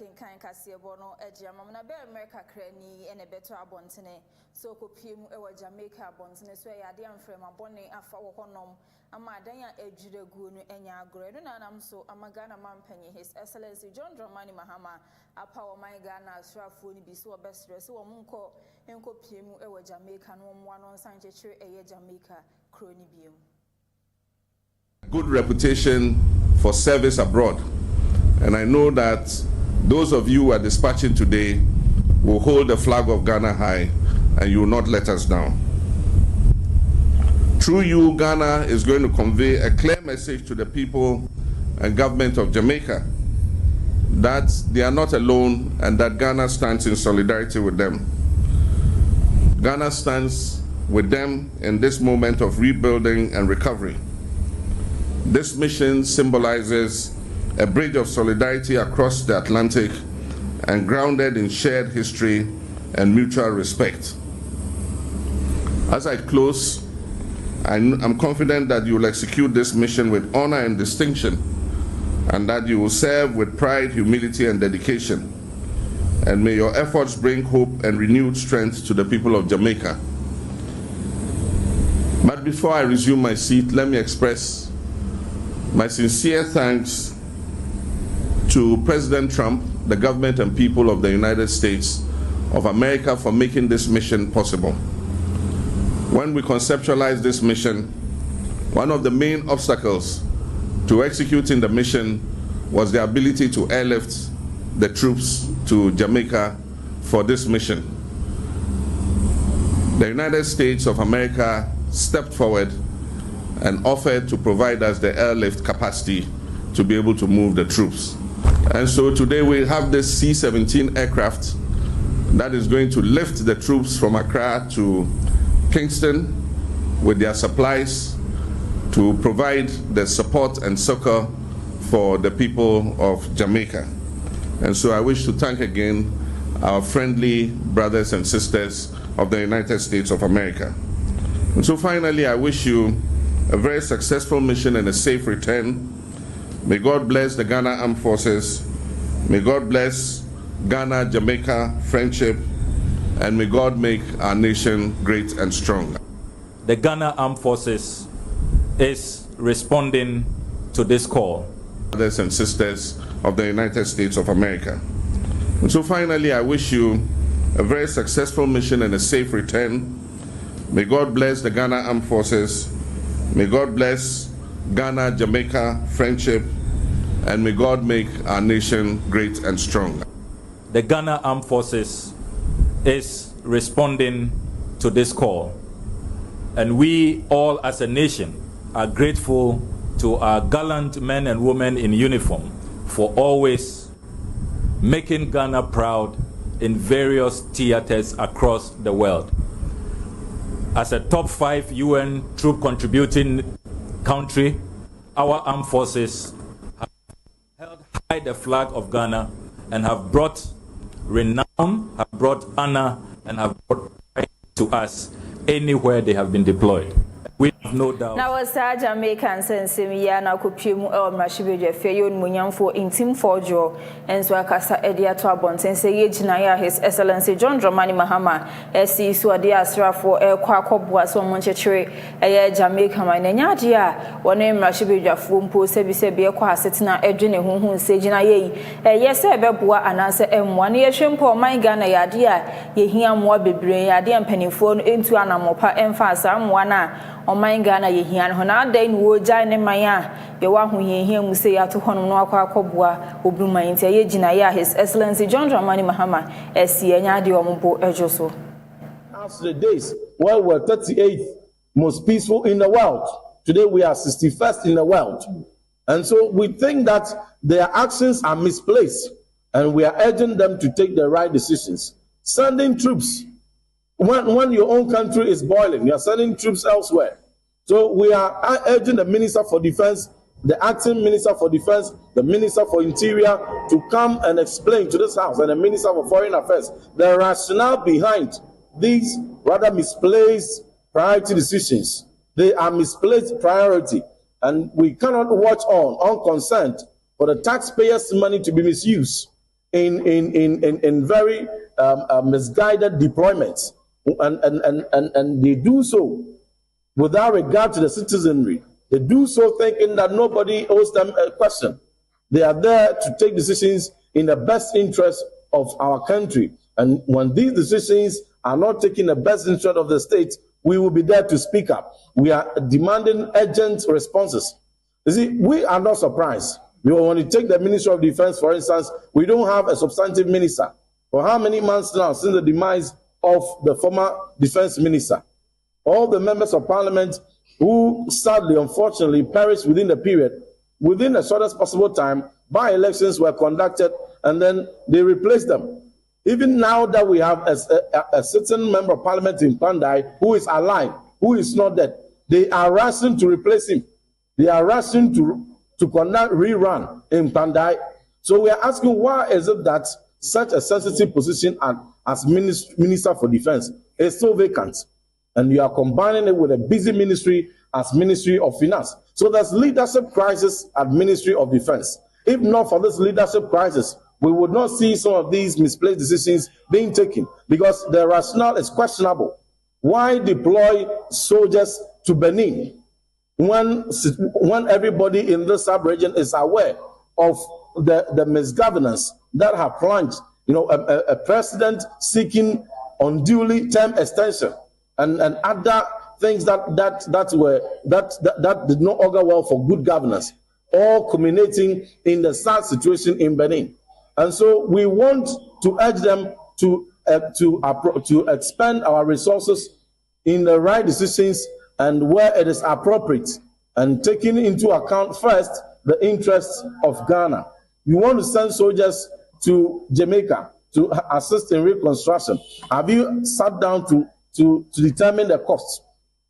Kan KASE3BO no ejama na be America krani ene beto abontene so kopiem ewa Jamaica abontene so yade amfrem abone afa wo honom ama adan ya ejiregu no enya agro no nanam so amagana mampanyi His Excellency John Dramani Mahama apa wo man Ghana asrafo ni bi so obesre so wo munko enkopiem ewa Jamaica no mo ano sanchechire eye Jamaica kroni biem. Good reputation for service abroad, and I know that those of you who are dispatching today will hold the flag of Ghana high and you will not let us down. Through you, Ghana is going to convey a clear message to the people and government of Jamaica that they are not alone and that Ghana stands in solidarity with them. Ghana stands with them in this moment of rebuilding and recovery. This mission symbolizes a bridge of solidarity across the Atlantic and grounded in shared history and mutual respect. As I close, I'm confident that you will execute this mission with honor and distinction, and that you will serve with pride, humility, and dedication. And may your efforts bring hope and renewed strength to the people of Jamaica. But before I resume my seat, let me express my sincere thanks to President Trump, the government and people of the United States of America for making this mission possible. When we conceptualized this mission, one of the main obstacles to executing the mission was the ability to airlift the troops to Jamaica for this mission. The United States of America stepped forward and offered to provide us the airlift capacity to be able to move the troops. And so today we have this C-17 aircraft that is going to lift the troops from Accra to Kingston with their supplies to provide the support and succor for the people of Jamaica. And so I wish to thank again our friendly brothers and sisters of the United States of America. And so finally, I wish you a very successful mission and a safe return. May God bless the Ghana Armed Forces. May God bless Ghana-Jamaica friendship. And may God make our nation great and strong. The Ghana Armed Forces is responding to this call. Brothers and sisters of the United States of America. And so finally, I wish you a very successful mission and a safe return. May God bless the Ghana Armed Forces. May God bless Ghana-Jamaica friendship, and may God make our nation great and strong. The Ghana Armed Forces is responding to this call, and we all as a nation are grateful to our gallant men and women in uniform for always making Ghana proud in various theaters across the world. As a top 5 UN troop contributing country, our armed forces have held high the flag of Ghana and have brought renown, have brought honor, and have brought pride to us anywhere they have been deployed. We have no doubt. Now, as Jamaican sense, we are now copying our Mashibe Fayon Munyam for intim forjo, and so Akasa Edia Twabont, and say Jinaya, His Excellency John Dramani Mahama, S.C. Swadia Asra for El Quakobwa, so Monchetre, a Jamaica, my Nyadia, one name Mashibe Fumpo, Sebi Qua Setina, Edwin, whom say Jinaye, a yes, Bebua, and answer M1 year shimpo, my Ghana Yadia, ye hear more bebre, Yadia penny phone into an amopa emphasis, wana. O my Ghana ye hian hona den wo jane maya ye wa hu ye hian mu se ya to hono no akwa akobua obruma ntia ye gina ya His Excellency John Dramani Mahama esi enya de ombo ejoso. After the days where we were 38th most peaceful in the world, today we are 61st in the world. And so we think that their actions are misplaced, and we are urging them to take the right decisions. Sending troops when your own country is boiling, you are sending troops elsewhere. So we are urging the Minister for Defense, the acting Minister for Defense, the Minister for Interior to come and explain to this House, and the Minister for Foreign Affairs the rationale behind these rather misplaced priority decisions. They are misplaced priority, and we cannot watch on unconcerned for the taxpayers' money to be misused. in very misguided deployments, and they do so without regard to the citizenry. They do so thinking that nobody owes them a question. They are there to take decisions in the best interest of our country. And when these decisions are not taking the best interest of the state, we will be there to speak up. We are demanding urgent responses. You see, we are not surprised. When you take the Ministry of Defense, for instance, we don't have a substantive minister. For how many months now since the demise of the former defense minister? All the members of parliament who sadly, unfortunately, perished within the period, within the shortest possible time, by-elections were conducted and then they replaced them. Even now that we have a certain member of parliament in Pandai who is alive, who is not dead, they are rushing to replace him. They are rushing to conduct rerun in Pandai. So we are asking, why is it that such a sensitive position as Minister for Defense is so vacant? And you are combining it with a busy ministry as Ministry of Finance. So there's leadership crisis at Ministry of Defense. If not for this leadership crisis, we would not see some of these misplaced decisions being taken because the rationale is questionable. Why deploy soldiers to Benin when everybody in this sub-region is aware of the misgovernance that have plunged, a president seeking unduly term extension and other things that did not augur well for good governance, all culminating in the sad situation in Benin. And so we want to urge them to expend our resources in the right decisions and where it is appropriate, and taking into account first the interests of Ghana. We want to send soldiers to Jamaica to assist in reconstruction. Have you sat down to determine the cost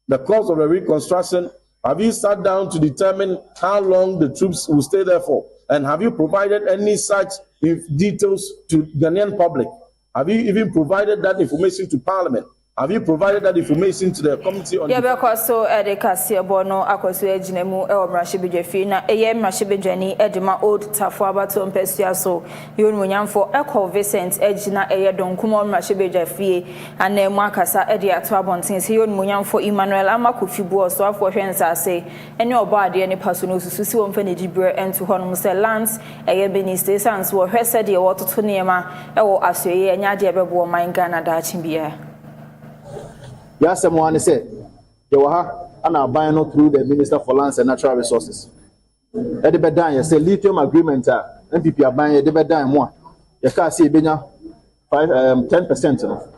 of the reconstruction? Have you sat down to determine how long the troops will stay there for? And have you provided any such details to Ghanaian public? Have you even provided that information to Parliament? Have you provided that information to the committee on? Yeah, because so the KASE3BO no akoso ejinemu e omrashibedwafi na eye mrashibedwani edema old tafo abato mpesua so yon munyamfo eko Vincent ejina eye donkumo omrashibedwafi anemu akasa ede ato abonten se yon munyamfo Emmanuel amakofibu so afo hwensase ene obaade ne paso no sususi wo mfa ne dibre ento honum se lands eye Benin State sans wo hwese de wototo niema ewo asoye enya de bebo man Ghana da chimbia. Yes, someone said, Yoha, and I'll buy no through the Minister for Lands and Natural Resources. At the bedtime, say lithium agreement, MPP are buying the bedtime more. You can't see Benya 10%.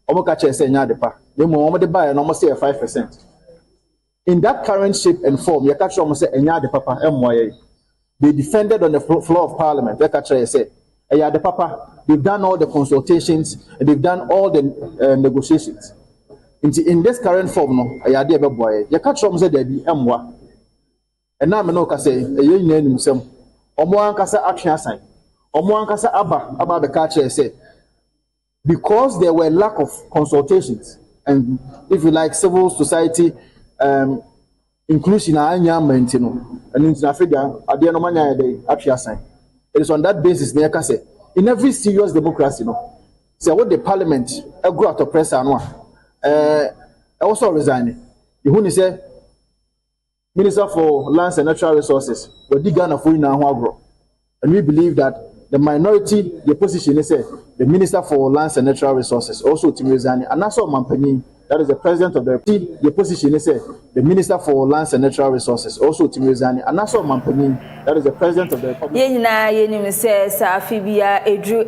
Omokache say Nyadepa. They more the buy and almost say 5%. In that current shape and form, you catch almost say Nyadepa MYA. They defended on the floor of Parliament. You catch say, Nyadepa, they've done all the consultations and they've done all the negotiations. In this current form, no, I had a boy. You catch from the Debbie Mwa. And now, no, can say, a young name himself. Omoan Casa action sign. Omoan Casa about the catcher said, because there were lack of consultations and, if you like, civil society inclusion, and in Africa, at the end of my action sign. It is on that basis, they can say, in every serious democracy, say what the parliament, a go out of press and one. Also resigning. You say Minister for Lands and Natural Resources, but the Ghana for now, and we believe that the minority, the position is the Minister for Lands and Natural Resources, also to resign, and that's all Mampani, that is the president of the position is the Minister for Lands and Natural Resources, also to resign, and that's all Mampani, that is the president of the Republic. Yenina yenim se sa afibia edru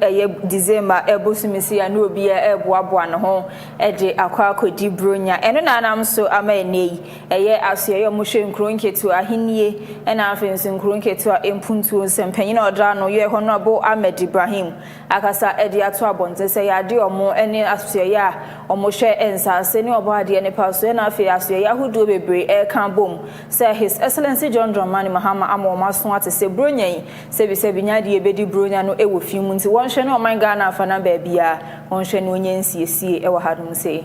December ebosumisi anu obia eboaboa ne ho ede akwa akodi bronya eno na anam so ama enei eye asoye omohwe nkronketu ahenie ena afensi nkronketu empuntu nsempanyina odra no ye ho no abo Ahmed Ibrahim akasa ede ato abonte se ya de omo ene asoye a omohwe ensa se ne obaade ne paso na afi asoye ahudo bebre kan bom say His Excellency John Dramani Mahama amoma so ate se bronya se binya de ebedi bronya no ewo fimu nti won hwe no man Ghana afana ba bia won hwe no nyansiesie ewo hadum say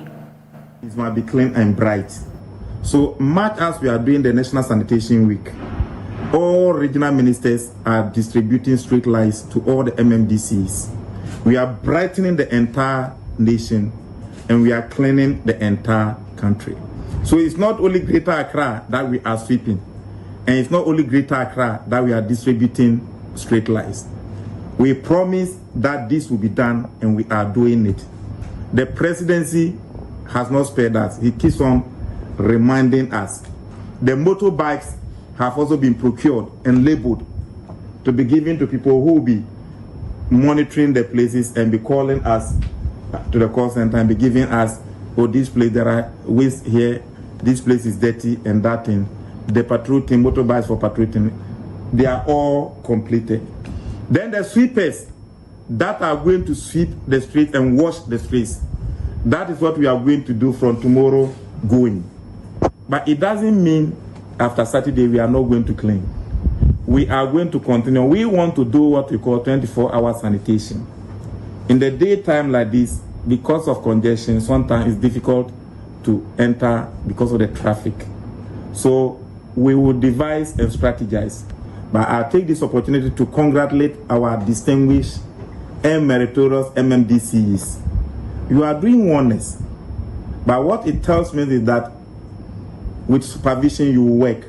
it might be clean and bright. So much as we are doing the National Sanitation Week, all regional ministers are distributing street lights to all the MMDCs. We are brightening the entire nation and we are cleaning the entire country. So it's not only Greater Accra that we are sweeping, and it's not only Greater Accra that we are distributing street lights. We promise that this will be done and we are doing it. The presidency has not spared us. He keeps on reminding us. The motorbikes have also been procured and labeled to be given to people who will be monitoring the places and be calling us to the call center and be giving us, oh, this place there are waste here, this place is dirty and that thing. The patrol team, motorbikes for patrol team, they are all completed. Then the sweepers that are going to sweep the streets and wash the streets, that is what we are going to do from tomorrow going. But it doesn't mean after Saturday we are not going to clean. We are going to continue. We want to do what we call 24-hour sanitation. In the daytime like this, because of congestion, sometimes it's difficult to enter because of the traffic. So we will devise and strategize. But I'll take this opportunity to congratulate our distinguished and meritorious MMDCs. You are doing wonders. But what it tells me is that with supervision you will work.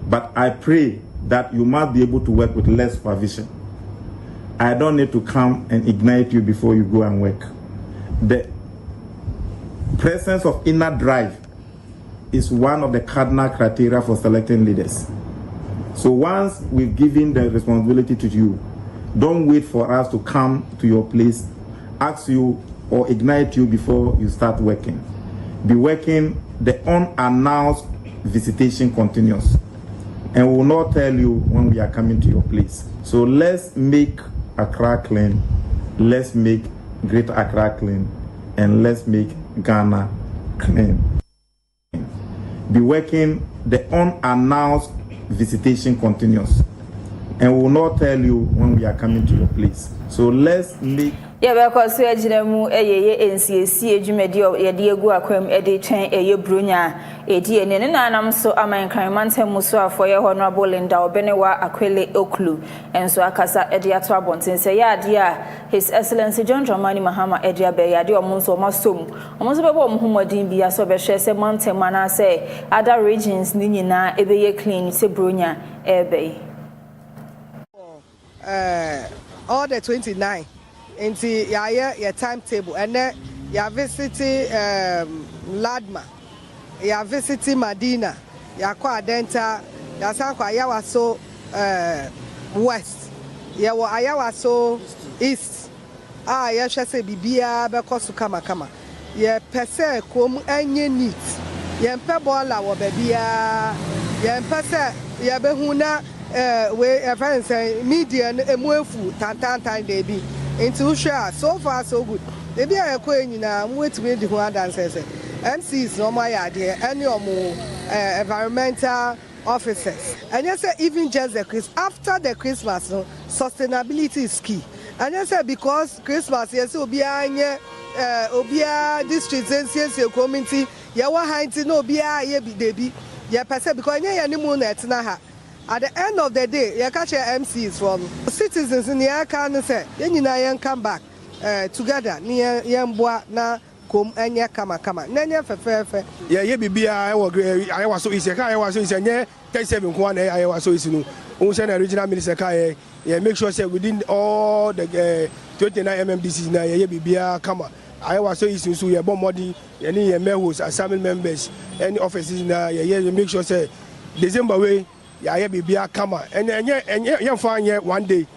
But I pray that you must be able to work with less supervision. I don't need to come and ignite you before you go and work. The presence of inner drive is one of the cardinal criteria for selecting leaders. So once we've given the responsibility to you, don't wait for us to come to your place, ask you or ignite you before you start working. Be working. The unannounced visitation continues, and we will not tell you when we are coming to your place. So let's make Accra clean, let's make Greater Accra clean, and let's make Ghana clean. Be working. The unannounced visitation continues, and we will not tell you when we are coming to your place. So let's make. Yeah, because we are mu NCAC ejumedi ye de egu akwam e de twen eye bronya e de ene ne nanam so amankan mantem muso afo ye honorable Linda Obenewa Akwele Oklu enso akasa e de ato abonten se ya de a His Excellency John Dramani Mahama e de abe ya de omonso masom omonso bebo omhumodin bia so be hwe se mantem mana se other regions ni nyina e be ye clean se bronya e be all the 29 into your timetable and then you visit Ladma, you visit Medina, you kwa Denta, you san kwa Ayawaso West, you Ayawaso East. You shall say Bibia Bekosu Kama. You pese kum enye neat. You pebola wa bebia. You pese you behuna we friends median emwefu tantan debi. Into share so far so good. They be a coin na wait me the one dancers. MCs no my idea any more environmental officers. And you say even just the Christmas after the Christmas no, sustainability is key. And you say because Christmas yes obia district and community ya wa hanti no obia ye bi debi. Ya pese because nya ni mu na etina ha. At the end of the day, you catch your MCs from citizens in the can say, then you come back together near Yambua na come and ya kama. Nanya fair. Yeah, I was so easy. I was so easy. 37 I was so easy. The regional minister Kai, make sure say within all the 29 MMDCs na BBA kama. I was so easy so you bomb body any members, assembly members, any offices na make sure say December way. Yeah, be a camera and find one day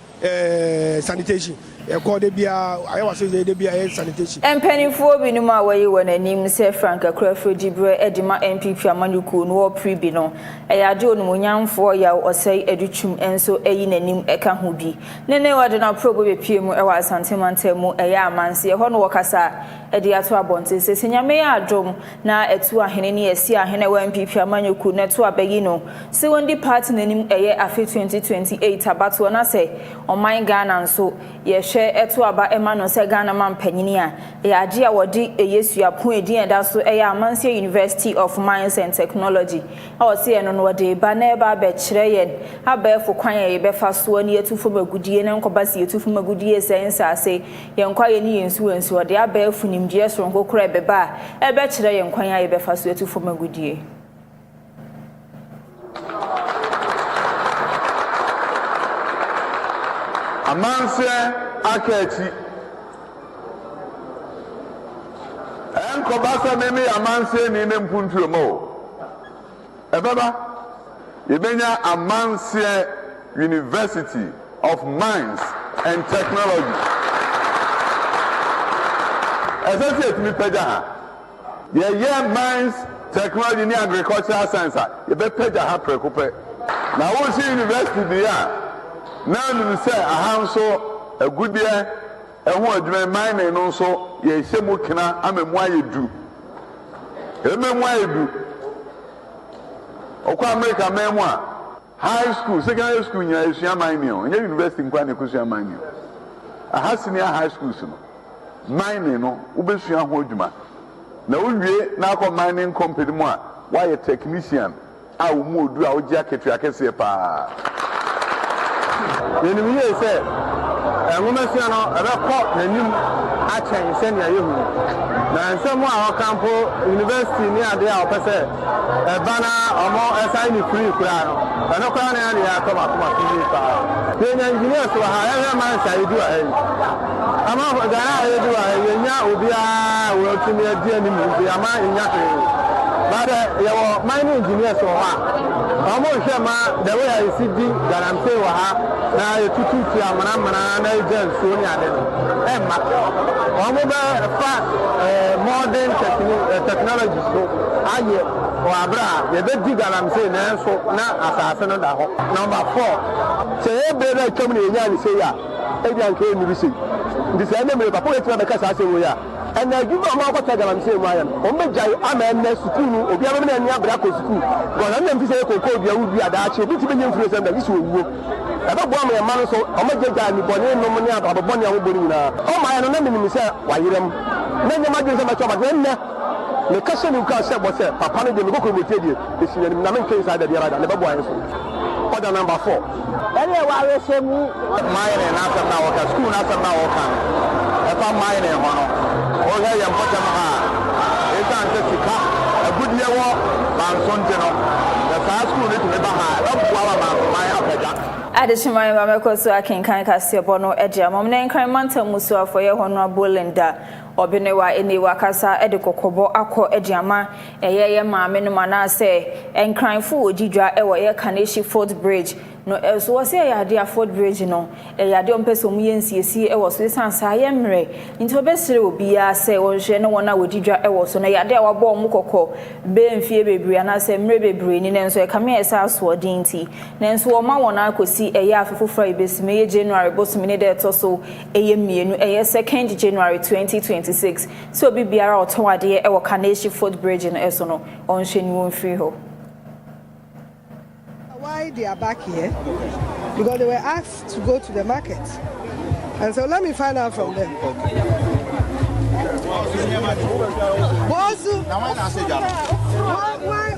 sanitation. Call the beer, I was saying the beer sanitation. And penny for Binuma where you when a name say Frank a Crefro Dibre Edima MP Manuku no prebino. I do no young for ya or say educhum and so a in a name ekahubi. Nene wadena probably PM or Santimantemo a yamansi a honor wakasa ediato bonte says in Yamea drum na etua henny a sia hena MP Manuku netua begino. So when the party name a year after 2028 about one say on my Ghana and so yes. hwe eto aba ema no se Ghana man panyini a age a wodi Yesu apon edin eda so Amansie University of Mines and Technology a se eno no wodi ba na eba be kire yen abefo kwan ye be fa so ani etufo magudie ne nkoba se etufo magudie sense ase yen kwa ye ni yensu wensu wodi abefo nimdie so nkokora ebeba ebe kire yen kwan ye be fa so etufo magudie Amansie Akechi Enkobasa meme Amansie ni ne mpuntuo mo ebeba yebenya Amansie University of Mines and Technology Essentially etimi pega ha ye mines technology ni agricultural science yebe pega ha prekope na wo si university dia now you say ahanso agudie eho adwuma mine no so ye hyemu kina amemu ayedu ememu ayedu okwa America memu a high school secondary school nya esua mine o nya university nkwa na kusua mine o aha senior high school so mine no ubesua ho adwuma na uwie na akọ mining company mu a why technician a wo mu odu a ogia ketu akese pa Yenimi ye say enwomasi no ebe ko nanim achen se ne ayehu na nsem a okampo university ni ade a opese bana omo assign free kura no na kura na ya to ma free pa ye engineers wa ha ya man sai du a ama Ghana aye du a ye nya obia wo tumi adi ani mu ama nya Bada yawo mining engineers wa amo hwema the way I see di garanti wa ha na yetutu ti amana na agent so ni ade no emma omo ba fa modern technology so aye o abra ye be di garanti na so na asase no da ho number 4 se e be na twam ni nya ni se ya e di anke ni bi se ndi se na me papa ye tira be ka sa se wo ya and I give them all what I'm saying. I am. I'm a school. If you have any abra school, but I'm not saying you will be at that. You need to be influenced and this will work. I don't want my man so I'm not getting any money, no money about money. I will bring now. Oh my, I don't know say why you them. Then you might do some job again. The question you can say was Papa de go with you. This is the main case I did the other. Never boy. Order number 4. Anyway, I say mine and after now school after now if I'm mine and one. Oh, yeah, I'm putting my it's not just a good year walk, I'm Sontino. The fast school is never high. Adishima Mamako so I can KASE3BO no Edia Momne Cremanta Musua for your honorable Linda. Obinewa eni wakasa edikokobo akọ ediama eyeye maame no mana se enkranfo odidwa ewo ye Kaneshi Fort Bridge no eso wose ya de Fort Bridge no ya de ompeso mu yensiesi ewo so sansa ye mre nti obesire obia se wonhwe ne wona odidwa ewo so na ya de wabo mu kokọ be mfie bebre ana se mre bebre ni nenso e kame esa aso dinti nenso wo ma wona akosi eye afefofra ibesime ye January bosime de to so eye mienu eye 2nd January 2020 so bibiara otowade e wo Kaneshi Fort Bridge no eso no onhwe ni won free ho. Why they are back here? Because they were asked to go to the market, and so let me find out from them.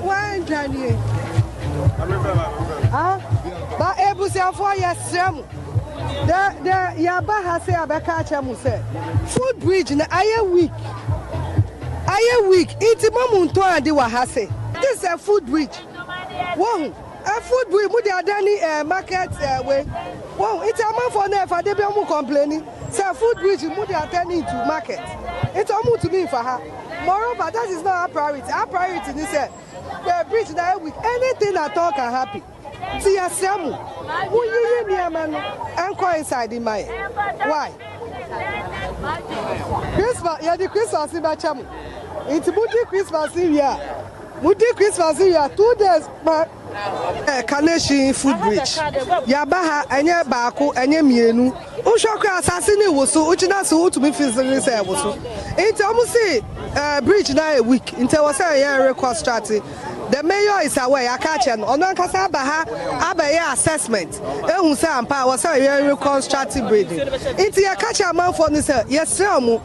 Why Johnny? But Ebusia for yes, the Yaba has a Abakacha Muse. Food Bridge in a week. It's a moment to and Wahase. This is a food bridge. Whoa, a food bridge with the Adani market way. Whoa, it's a month for never. They be complaining. It's a food bridge with the attending to market. It's almost to me for her. Moreover, that is not our priority. Our priority is the bridge in a week. Anything at all can happen. See a Samu. Who you hear me, man? I'm quite inside in my. Why? Christmas, yeah, the Christmas in Bachamu. It's Moody Christmas in here. Moody Christmas in here. 2 days, but Kaneshi Food Bridge. Yabaha, and your Baku, and your Mienu. Ushoka assassin was so, which not so to be physically say was so. It's almost a bridge now a week. Until I say a record strategy. The mayor is aware. I catch him. On one kasa abaha abaya assessment. Ehun say ampa was say reconstructive breeding. Inti ya catch a man for ni say yes omu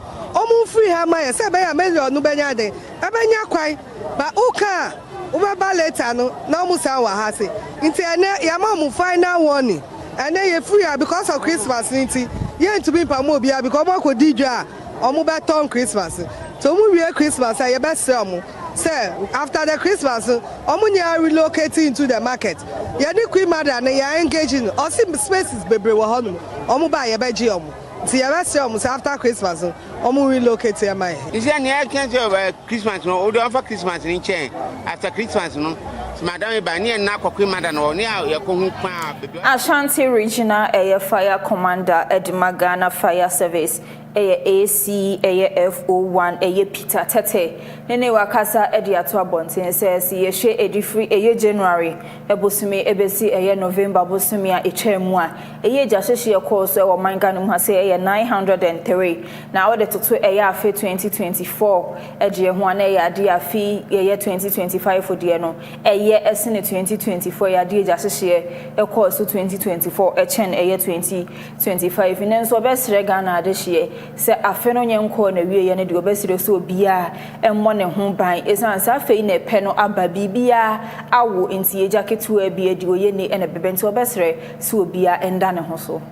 free ha ma say be ya million no benya de. Ebenya kwai. But uka ubaba later no na omu say wa ha say. Inti ene ya ma mu final warning. Ene ye free because of Christmas inti. Ye to be pamo bia because mo ko didwa omu be turn Christmas. So we Christmas I best omu. Say after the Christmas, omunya relocating into the market. Yadi queen mother na ya engaging or some spaces baby wo honum. Omu ba ye beji omu. Ti ya best omu say after Christmas, omu relocate ya mai. Is there any can't about Christmas no? Or for Christmas in chain after Christmas no? Madam ba ni na queen mother no ni ya ko hu pa. Ashanti Regional Air Fire Commander Edmagana Fire Service AC FO1 Peter Tete nene wakasa edi ato abonten says ye hwe edi free January ebosumi ebesi November bosumi a echemu a jashehye course e wo manga no ha say 903 na wo de toto afe 2024 eje ho na ade afi 2025 de no esene 2024 ade jashehye e course 2024 echen 2025 nenso obesre Ghana ade hye se afeno nyenko na wiye ne de obesire so bia emmo ne ho ban esan sa fei ne pe no aba bibia awo enti ye jaketu abi edi oye ne ene bebe enti obesire so bia enda ne ho so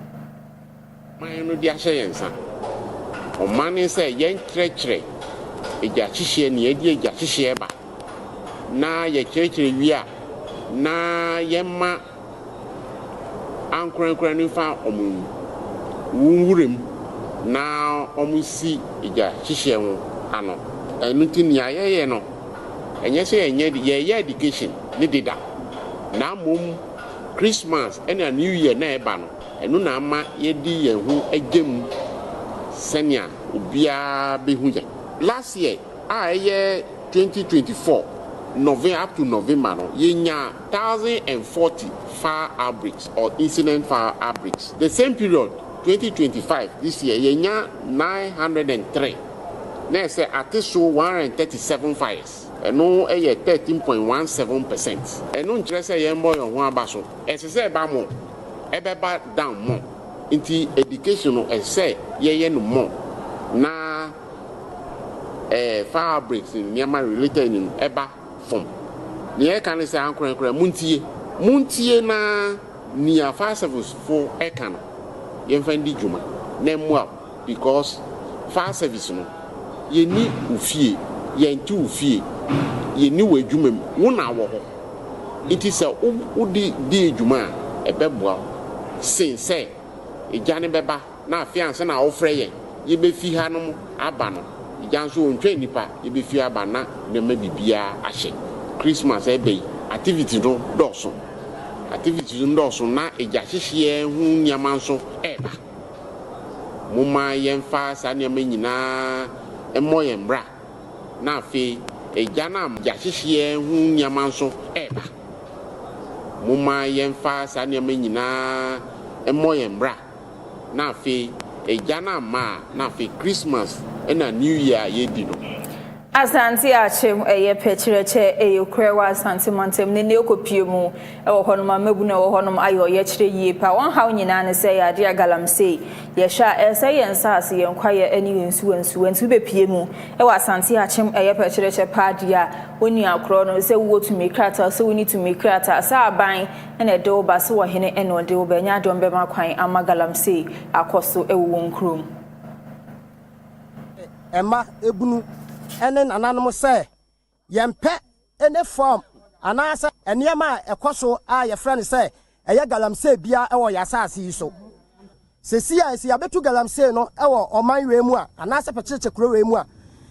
man no dia hye yensa o man se yen krekre eja hihye ne edi eja hihye ba na ye krekre wi a na yemma ankrenkran nifa omu wurem na omusi ija hihye ho ano enuti ni ayeye no enye se ye education ni dida na mom Christmas and a New Year na eba no enu na ama ye di ye hu agem senia obia behu ye last year 2024 November up to November no ye nya 1040 fire outbreaks or incident fire outbreaks. The same period 2025 this year ye nya 903. Now say at so 137 fires. Eno 13.17%. Eno nkyere say ye mbo yo ho aba so. Ese say ba mo ebeba down mo. Inti education no say ye no mo. Na fire breaks in Myanmar related in eba form. Ni can say ankran muntie na ni fire service for ekan. Ye mfandi juma. Na mo because fire service no ye ni ufie ye nti ufie ye ni wadwumam wona wo ho it is a udi di adwuma ebeboa sense ejane beba na afianse na ofre ye befi ha no aba no ejanso ontwe nipa ye befi aba na ne ma bibia ahye Christmas ebe activity no doso na eja hihye hu nyamanso eba muma yemfa sa ne nyina emoye mbra na afi ejana jahihie hu nyamanso eba muma yemfa sa ne nyina emoye mbra na afi ejana ma na afi Christmas na New Year yedi no Ashanti achem pechireche ukrewa Ashanti montem ne okopiemu ewo honom amabu na ewo honom ayo ye kire yie pa won haw nyina ne se ya de galamsey ye sha ese ye nsase ye nkwaye ani nsu bepiemu ewo Ashanti achem pechireche padia oni akro no se wo to mikrata se we need to mikrata sa aban na de oba se wo hene ene ode oba nya de ombe makwan ama galamsey akoso ewo nkrom Emma ebunu ene nananom se yempe ene form anasa eniema ekoso a ye friend se eye galamsey bia ewo yasase yi so sesi a esi abetu galamsey no ewo oman wemu a anasa pecheche kuro wemu a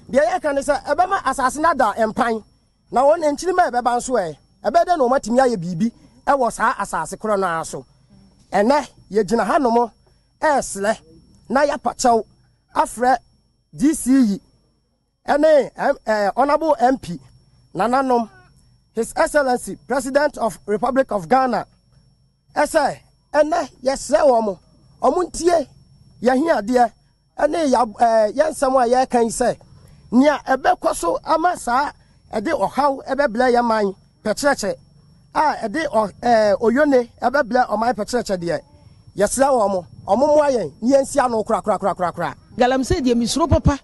de ye kan se ebema asase na da empan na won enchiri ma ebeba nso ebede no matimi aye bibi ewo saa asase kuro no aso ene ye gina hanom esle na ya pachew afre DCE Honorable MP Nananom, His Excellency President of Republic of Ghana. Ese yes womo omuntie ye hia de yensamo ye kan se nia ebekoso ama saa ede ohaw ebebla ye man pecheche ede oyone ebebla o my pecheche de yesra wo mo ayen ni ensia no kra galamsey de misro papa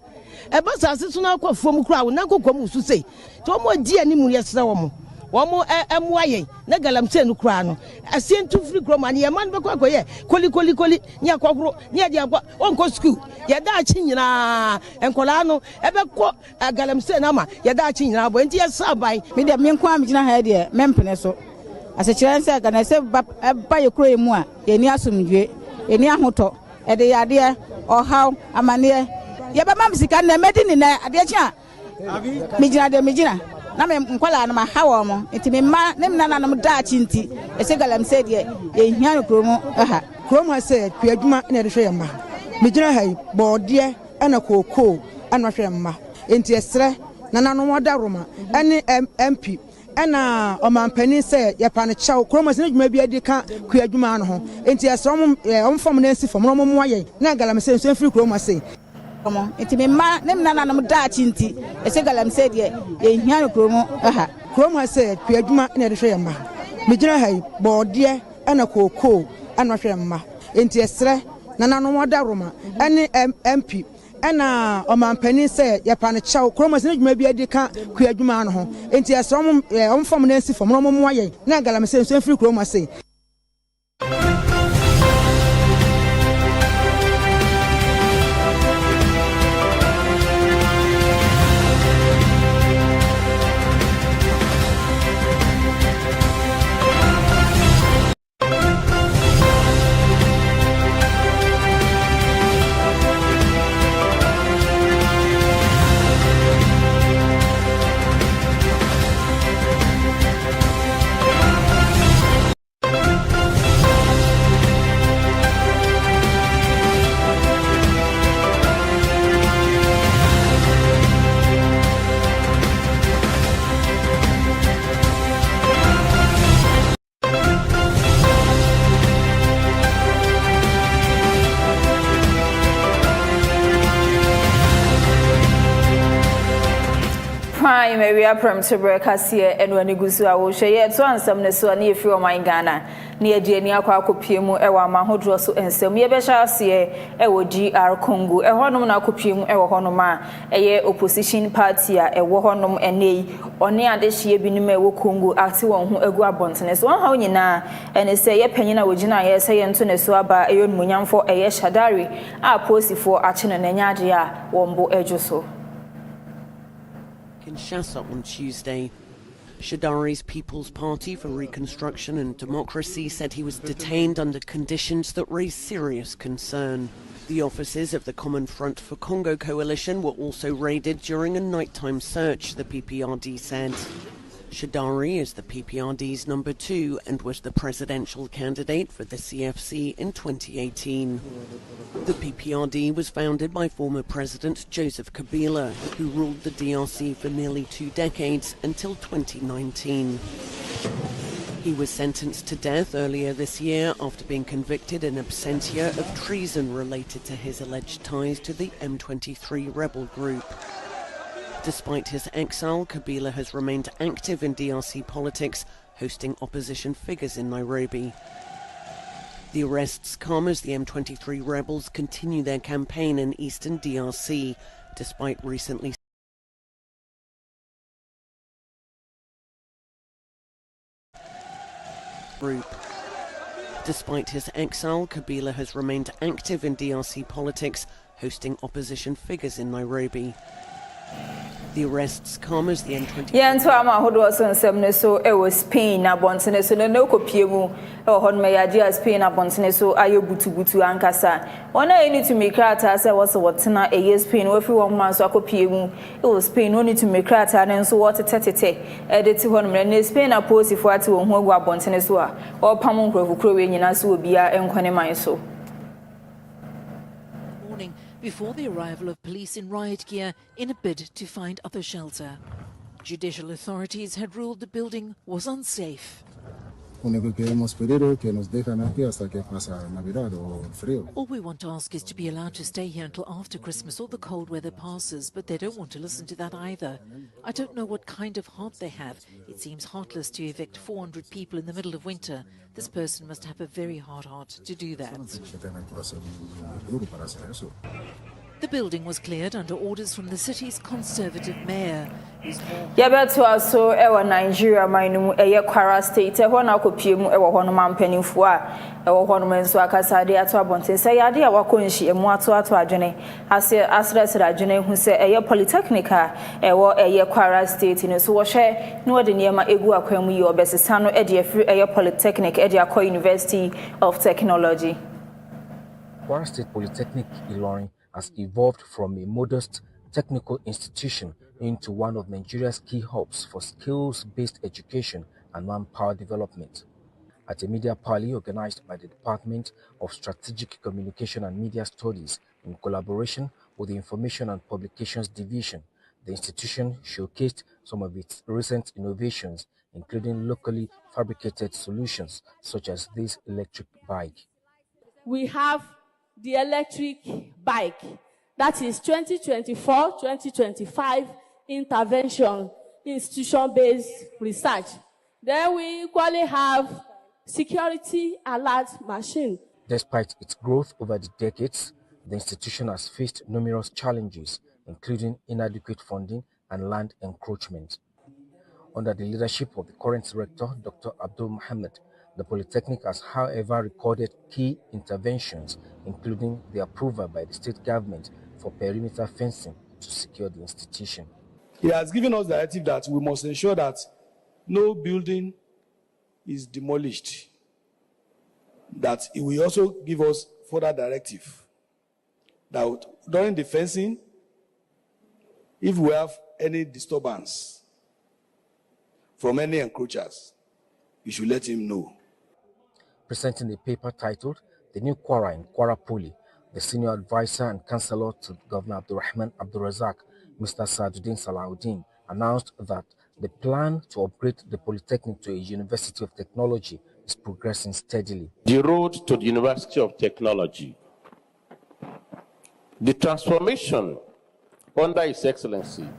eba sase so na akofom kra wo na kokom su sei to mo di ani mu yesra wo mo emu ayen na galamsey no kra no asientu free kroma ne man be kwakoye koli nya kwagro nya dia kwa onko school ye da achi nyina enkola no ebe ko galamsey na ma ye da achi nyina bo enti yesa ban me de me kwa me gina ha de mempene so asechire nse ga na se ba ye kro emu a ye ni asomdwe eni ahoto ede yade ohaw amane ye ba mam sika na medini na ade chia me gina na me nkwala na ma hawo mo enti me ma ne na na da chinti ese galamsey de ye hia no kromo aha kroma se kwadwuma na de hwe ma me gina ha bode ana koko ana hwe ma enti esre na nanu moda roma ene MP ana omampani se yepane chaw kroma se dwuma bi adi ka kwadwuma no ho enti esrom omfam na nsifam no mo ayen na galamsey so free kroma se komo enti me ma ne na na da chinti ese galamsey de ye hia no kromo aha kroma se kwadwuma na de hwe ma me gina ha bode ana koko ana hwe ma enti esre na nanu moda roma ene MP ana omampani se yepane chaw kroma se dwuma bi adi ka kwadwuma no ho enti esrom omfam na nsifam no mo ayen na galamsey so free kroma se maybe a prom to break us here and when you go to our share to answer ne so na efi o man Ghana na edi ani akwa akopie mu e wa ma hodro so ensem ye be sha se e wo GR Congo e honom na akopie mu e wo honom a eye opposition party a e wo honom enei one ade hie binim e wo Congo ati won ho agu abontene so won ha nyina ene se ye panyina wo gina ye se ye nto ne so aba e yon munyamfo eye Shadari a posifo a chene na nyaade a wombo ejo so Kinshasa on Tuesday. Shadari's People's Party for Reconstruction and Democracy said he was detained under conditions that raised serious concern. The offices of the Common Front for Congo coalition were also raided during a nighttime search, the PPRD said. Shadari is the PPRD's number 2 and was the presidential candidate for the CFC in 2018. The PPRD was founded by former President Joseph Kabila, who ruled the DRC for nearly 2 decades until 2019. He was sentenced to death earlier this year after being convicted in absentia of treason related to his alleged ties to the M23 rebel group. Despite his exile, Kabila has remained active in DRC politics, hosting opposition figures in Nairobi. The arrests come as the M23 rebels continue their campaign in eastern DRC, despite recently Despite his exile, Kabila has remained active in DRC politics, hosting opposition figures in Nairobi. The arrests come as the M23 nto ama hodo so nsem ne so e was Spain na bontene so no kopie mu e ho no ya Spain na bontene so ayo butu ankasa ona eni to make krata say was wotena e Spain wo fi won man so akopie mu e was Spain no need to make krata ne so what tetete e de ti ho no ne Spain na posifo ati wo hu agu abontene so a o pam nkrofu we nyina so obia enkone man so before the arrival of police in riot gear in a bid to find other shelter. Judicial authorities had ruled the building was unsafe. único que hemos pedido que nos dejan aquí hasta que pasa Navidad o frío. All we want to ask is to be allowed to stay here until after Christmas or the cold weather passes, but they don't want to listen to that either. I don't know what kind of heart they have. It seems heartless to evict 400 people in the middle of winter. This person must have a very hard heart to do that. The building was cleared under orders from the city's conservative mayor. Yabeto aso ewa Nigeria mainum eye Kwara State ehwo na akopiemu ewo hono mampanimfo a ewo hono menso akasa de ato abonten se yade a wakonhyi emu ato adwene ase asresra adwene hu se eye polytechnic a ewo eye Kwara State no so wo hwe no de niema egu akwam yi obesesa no ede afiri eye polytechnic ede akọ University of Technology. Kwara State Polytechnic Ilorin has evolved from a modest technical institution into one of Nigeria's key hubs for skills-based education and manpower development. At a media party organized by the Department of Strategic Communication and Media Studies in collaboration with the Information and Publications Division, the institution showcased some of its recent innovations, including locally fabricated solutions such as this electric bike. We have the electric bike, that is 2024-2025 intervention, institution-based research. Then we equally have security alert machine. Despite its growth over the decades, the institution has faced numerous challenges, including inadequate funding and land encroachment. Under the leadership of the current rector, Dr. Abdul Mohammed, the Polytechnic has, however, recorded key interventions, including the approval by the state government for perimeter fencing to secure the institution. He has given us the directive that we must ensure that no building is demolished. That he will also give us further directive that during the fencing, if we have any disturbance from any encroachers, you should let him know. Presenting a paper titled The New Kwara in Kwara Poly, the senior advisor and counselor to Governor Abdurrahman Abdurrazak, Mr. Saduddin Salahuddin, announced that the plan to upgrade the Polytechnic to a University of Technology is progressing steadily. The road to the University of Technology, the transformation under His Excellency,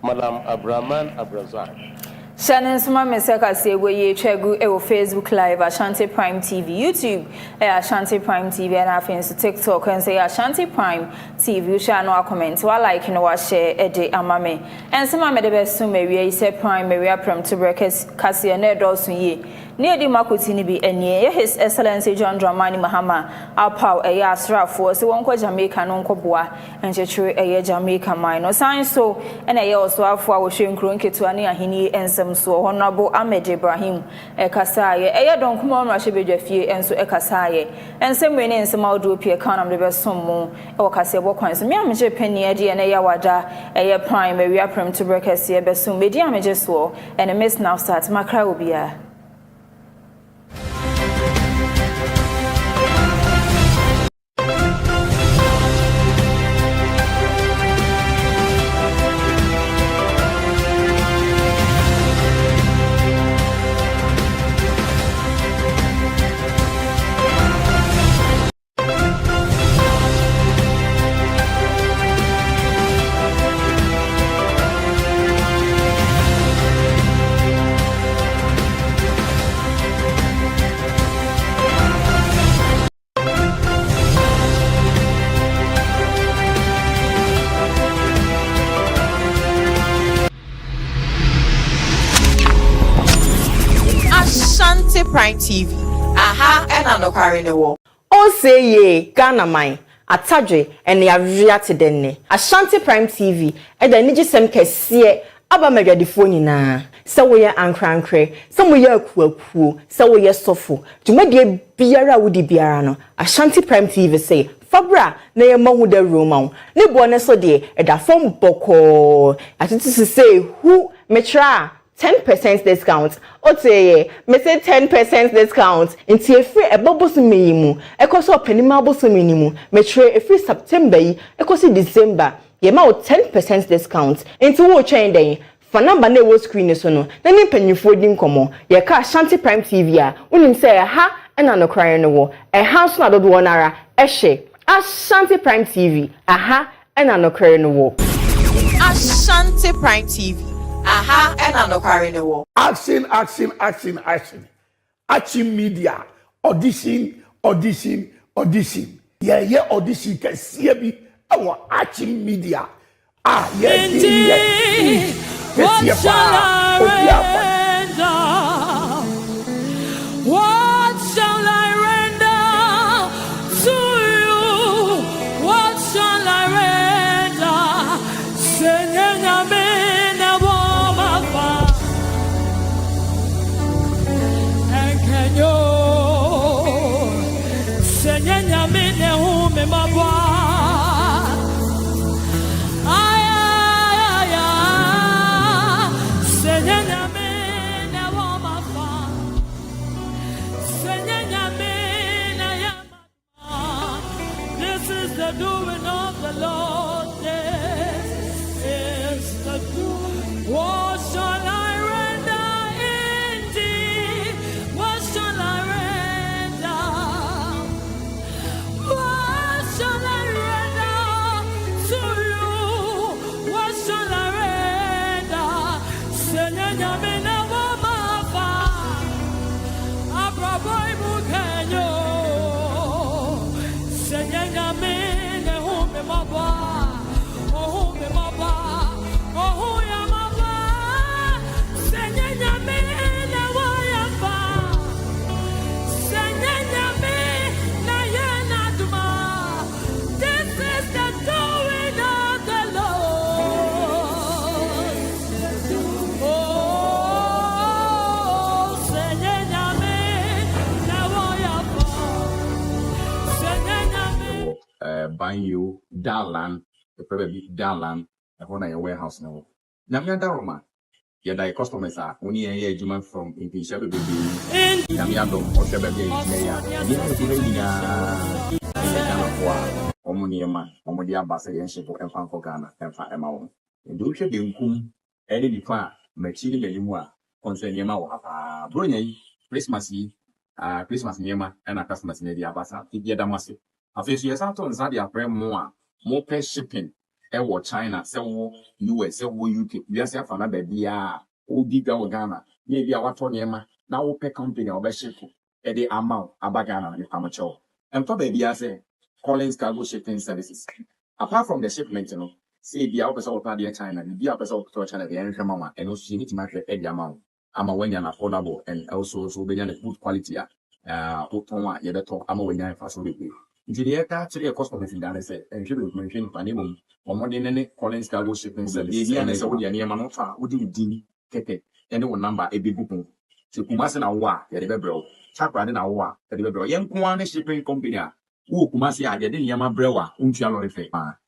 Madam Abdurrahman Abdurrazak. Shannon Suma Meseka Sebo ye chegu e Facebook Live Ashanti Prime TV, YouTube Ashanti Prime TV and afins TikTok and say Ashanti Prime TV. You shall no comment while like no share ede amame. And some me the best to me say Prime Maria Prem to breakers Cassia ne dosu ye. Near the Makutini be any His Excellency John Dramani Mahama Alpau a yasra for so one Jamaica non coboa and Jetru a Jamaica minor sign so and I also have for showing Krunke to Ania Hini and some so Honorable Ahmed Ibrahim Ekasaye a don't come on Rashibe and so Ekasaye and some way in some Aldopia Kanam the best some more or Casebo coins. Me am Penny Eddie and a Yawada a prime Maria Prem to breakers here besum media majeswo and a miss now starts Macraubia. Ashanti Prime TV. Aha, and I'm not carrying the wall. Oh, say ye, Ghana mine. Atadre and ya reacted denne. Ashanti Prime TV. And the Nijisem Kessie. Aba mega the phone na. So we are ankre. Some we are cool. So we are sofu. To make ye biara would biara no. Ashanti Prime TV say. Fabra na ye mahu de room ne bone so de e da fom boko. Atiti say who metra 10% discount. Ote me say 10% discount. Inti e free e bobosu meyimu. E koso openima bobosu minimu. Me tre e free September yi. E koso December. Ye ma o 10% discount. Inti wo chain den fa number na wo screen so no na ni panyimfo di nkomo ye ka Ashanti Prime TV a wonim say ha na no cry no wo ha so na dodo wonara hye Ashanti Prime TV aha na no cry no wo Ashanti Prime TV aha na no cry no wo action media audition yeah audition can see bi our action media what shall I render to you? What shall I render? Singing amen, a woman, and can you singing amen, a woman, my boy? The doing of the Lord, this is the doing. What shall I render indeed? What shall I render? What shall I render to you? What shall I render? Senyanya mina wamafa, abraboy mukenyo. Senyanya mina. Banyo, Darlan, the probably Darlan, a warehouse now. Namia Daroma, your customers are only a year from Impishab baby, Yamiado, or Shababy, Omuniama, Omodia Bassarianship and Fanco Ghana, and Famao. And do you be any declare, Machine Belimua, concerning Yama, Brunei, Christmas Eve, Christmas Yama, and a Christmas in the Abasa, Yadamasi. After you start on Zadia Prem more pay shipping, China, sell US, sell UK, we are self another baby, old Ghana, maybe our Tonyama, now pay company or best ship, the amount, Abagana, the amateur. And for baby, I say, Collins Cargo Shipping Services. Apart from the shipment, you know, say the opposite of China, the opposite of China, the entry mama, and also you need to make the amount. I'm a when you're affordable and also so be good quality. Utoma, you're the top, I'm a when you're facility. The actually a customer in Ghana said, and she will mention Panimum, or more than any Collins Cargo Shipping Service. The answer would be a near Manofa, would you deem Kete, and one number a big book. To Kumasi na wa, the bro, Chapra na wa, the bro, young Kuane Shipping Company, who Kumasi, I didn't Yama Brewa, Unchialo,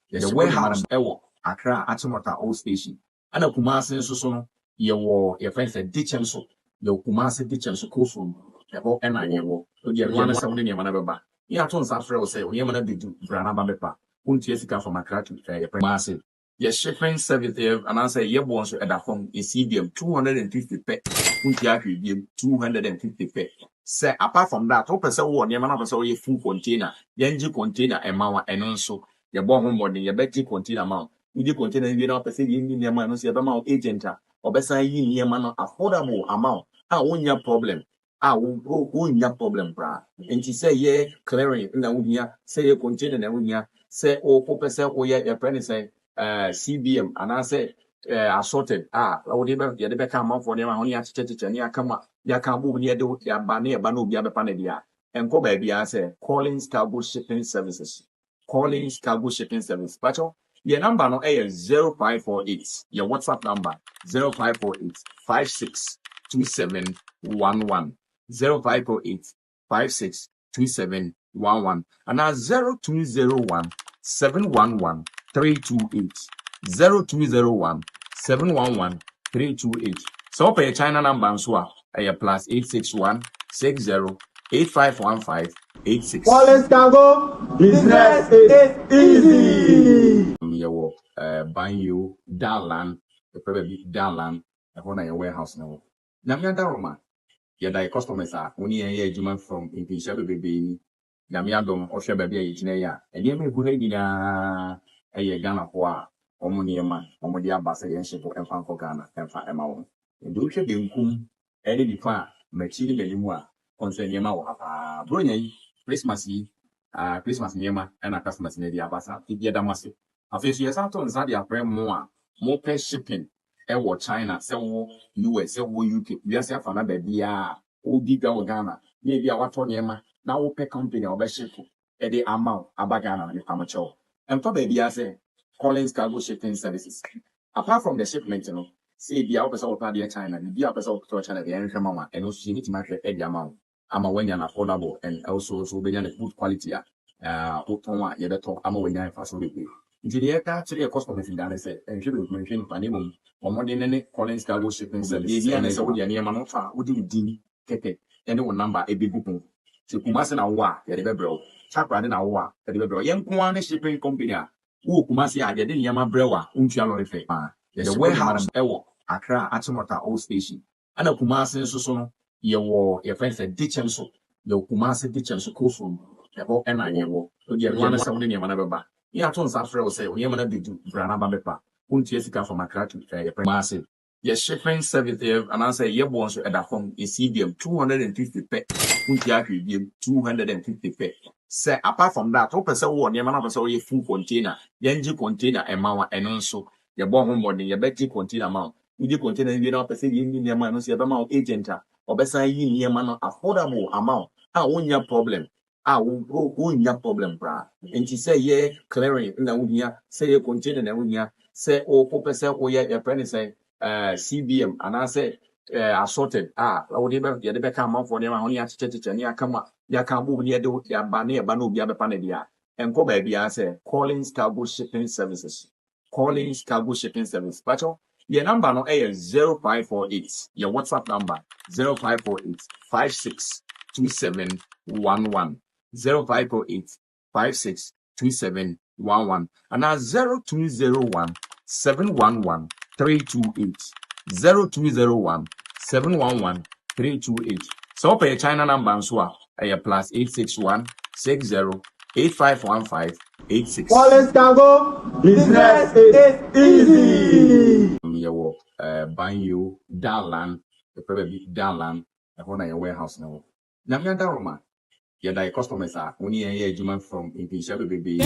the warehouse, Ewo, Accra, Atomata, old station, and a Kumasi Susono, your friends at Ditchenso, your Kumasi Ditchenso Kofu, the whole NIO, the one sounding Yamanaba. Yeah, I told Safra say, we are going to do Branaba Bepa. Untiesica from Accra to massive. Yes, shipping service there, and I say, yeah, once at the home is CBM 250 pay. Untiaki 250 pay. Say, apart from that, open so one, Yamana so a full container, Yanji container, and Mawa, and also your bomb morning, your Betty container amount. You container, you know, per in your man, your amount agent, or better in your man, affordable amount. I own your problem. Who your problem, bra? And she say, yeah, clearing in the Unia, say a container in the Unia, say, oh, 4% or yeah, your friend say, CBM, and I say, assorted, I would even get the back amount for them, only at Church and ya come up, ya can't move near the ya banner, banu, biaba panadia, and go baby, I say, Collins Cargo Shipping Services, Collins Cargo Shipping Service, but your number no A 0548, your WhatsApp number 0548 562711. 0548 562711 and now 0201 711 328 0201 711 328. So pay China number so plus 861 60 8515 86. Collins Cargo, business is easy. Banyo, Darlan, probably downland, a hona your warehouse now. Namianda Roma, yada customers are only a year from in Pisha baby. Namiadom or Shababy, and you may put a year Ghana for Omoniama, Omodia Bassa and Ship and Fan for Ghana and Fa Emma. And do you be kum, any decline, Machine Melimua, concern Yama, Brunei, Christmas Eve, Christmas Yama, and a customer's Nadia Bassa, Tidia Massive. A few years after Zadia Prem more pay shipping, China, so US, so UK, we are self another dear, old bigger Ghana, maybe our Tonyama, now pay company or ship, at the amount, Abagana, the amateur. And for baby, I say, Collins Cargo Shipping Services. Apart from the shipment, you know, say the officer of China, the officer of China, the American mama, and also you need to market at the amount. I'm a when you're affordable and also so be a good quality. Utoma, you better talk, I'm a when you're facility. Nti the actually a customer in Ghana said, and she will mention Panimum, or more than any Collins Cargo Shipping Service. The idea is what the name of what do you deem, Kete, anyone number a big book. So Kumasi na wa, ya the bro, Chakra na wa, ya the bro, young Kwane shipping company. Who Kumasi, I didn't yama brewer, Unchialo Refe. The warehouse, Ewo, Accra, Atomata, old station. And a Kumasi so your friends a ditch and so, your Kumasi ditch and so cool from the whole NIO, the one sounding your manaba. Yeah, Tons Afro say, we are do Branaba Bepa, Untiesica from Accra to massive. Yes, shipping service there, and I say, your bones at that home is CBM 250 pet, Untiaki 250 pet. Say, apart from that, open so one, your man so a full container, Yanji container, and Mawa, and also your bomb morning, your betty container amount. You container, you know, say, you your man, your amount agent, or better, you man, affordable amount. I own your problem. Won't your problem, bra. And she say, yeah, clearing, say a container, and say, oh, Papa, oh, yeah, your friend say, CBM, and I say, assorted, I would never get the back amount for them, only at church, and ya come up, ya can't move near the Bania Banu Biaba Panadia, and go baby, I say, Collins Cargo Shipping Services. Collins Cargo Shipping Service. But your number no A is 0548, your WhatsApp number 0548 562711. 0548 562711 and now 0201 711 328 0201 711 328. So pay China number and so plus 861 60 8515 86. Collins Cargo, business is easy. You buying you downland, probably downland, I want your warehouse now. Now you're down, yeah, the customers are only a year from in Pisha baby.